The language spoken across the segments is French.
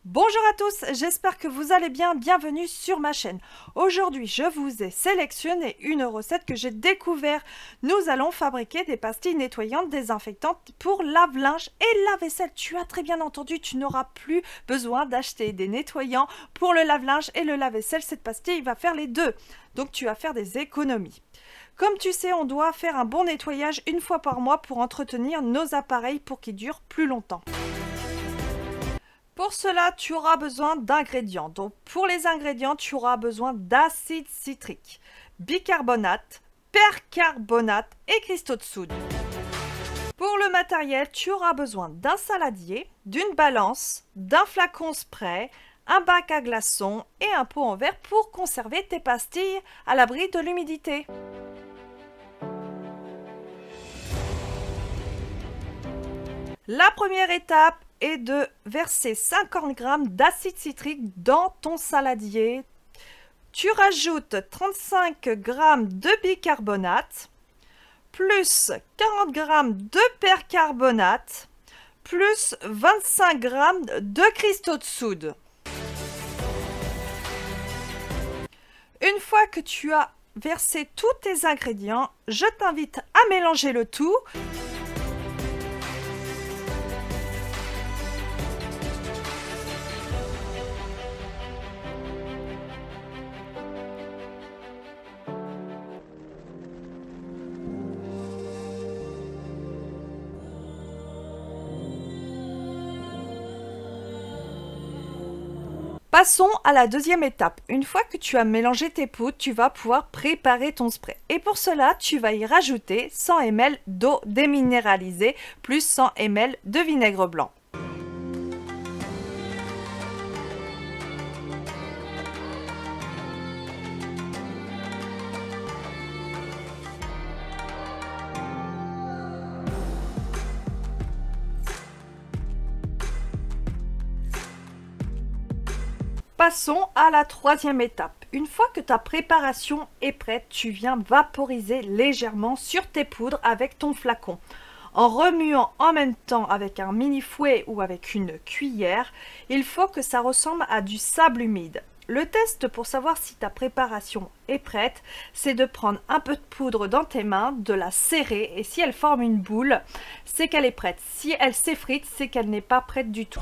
Bonjour à tous, j'espère que vous allez bien, bienvenue sur ma chaîne. Aujourd'hui, je vous ai sélectionné une recette que j'ai découverte. Nous allons fabriquer des pastilles nettoyantes désinfectantes pour lave-linge et lave-vaisselle. Tu as très bien entendu, tu n'auras plus besoin d'acheter des nettoyants pour le lave-linge et le lave-vaisselle. Cette pastille va faire les deux, donc tu vas faire des économies. Comme tu sais, on doit faire un bon nettoyage une fois par mois pour entretenir nos appareils pour qu'ils durent plus longtemps. Pour cela, tu auras besoin d'ingrédients. Donc, pour les ingrédients, tu auras besoin d'acide citrique, bicarbonate, percarbonate et cristaux de soude. Pour le matériel, tu auras besoin d'un saladier, d'une balance, d'un flacon spray, un bac à glaçons et un pot en verre pour conserver tes pastilles à l'abri de l'humidité. La première étape est de verser 50 g d'acide citrique dans ton saladier. Tu rajoutes 35 g de bicarbonate, plus 40 g de percarbonate, plus 25 g de cristaux de soude. Une fois que tu as versé tous tes ingrédients, je t'invite à mélanger le tout. Passons à la deuxième étape. Une fois que tu as mélangé tes poudres, tu vas pouvoir préparer ton spray. Et pour cela, tu vas y rajouter 100 ml d'eau déminéralisée plus 100 ml de vinaigre blanc. Passons à la troisième étape. Une fois que ta préparation est prête, tu viens vaporiser légèrement sur tes poudres avec ton flacon. En remuant en même temps avec un mini fouet ou avec une cuillère, il faut que ça ressemble à du sable humide. Le test pour savoir si ta préparation est prête, c'est de prendre un peu de poudre dans tes mains, de la serrer et si elle forme une boule, c'est qu'elle est prête. Si elle s'effrite, c'est qu'elle n'est pas prête du tout.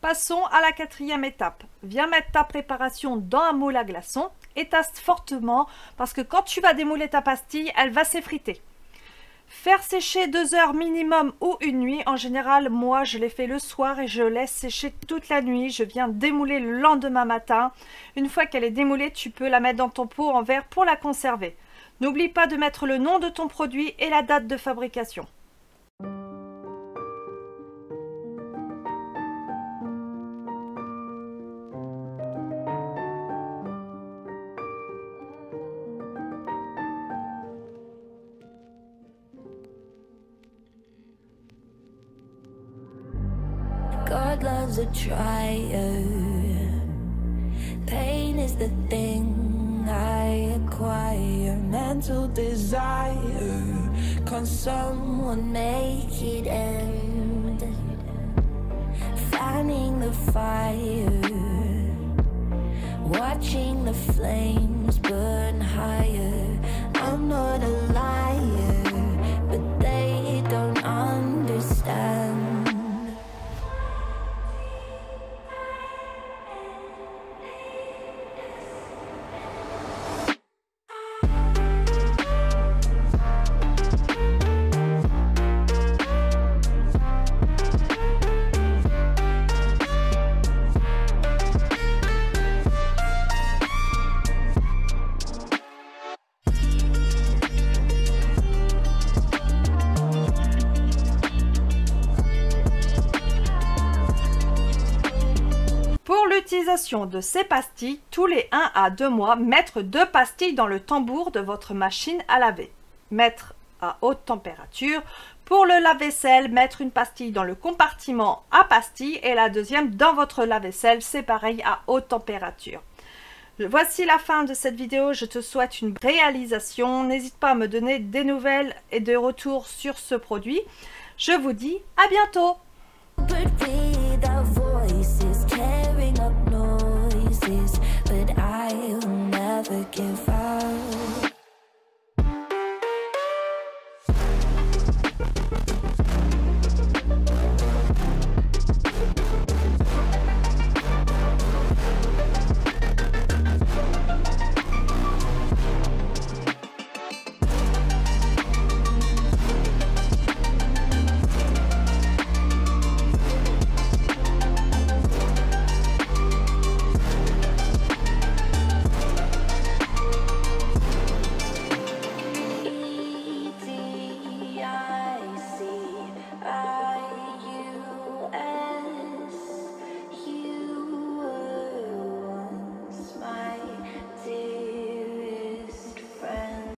Passons à la quatrième étape. Viens mettre ta préparation dans un moule à glaçons et tasse fortement parce que quand tu vas démouler ta pastille, elle va s'effriter. Faire sécher 2 heures minimum ou une nuit. En général, moi, je l'ai fait le soir et je laisse sécher toute la nuit. Je viens démouler le lendemain matin. Une fois qu'elle est démoulée, tu peux la mettre dans ton pot en verre pour la conserver. N'oublie pas de mettre le nom de ton produit et la date de fabrication. God loves a trier. Pain is the thing I acquire. Meant mental desire. Can someone make it end? Fanning the fire, watching the flames burn higher. I'm not a liar, but they don't understand. L'utilisation de ces pastilles, tous les 1 à 2 mois, mettre 2 pastilles dans le tambour de votre machine à laver. Mettre à haute température. Pour le lave-vaisselle, mettre une pastille dans le compartiment à pastilles et la deuxième dans votre lave-vaisselle, c'est pareil à haute température. Voici la fin de cette vidéo, je te souhaite une réalisation. N'hésite pas à me donner des nouvelles et des retours sur ce produit. Je vous dis à bientôt. But I'll never give up. I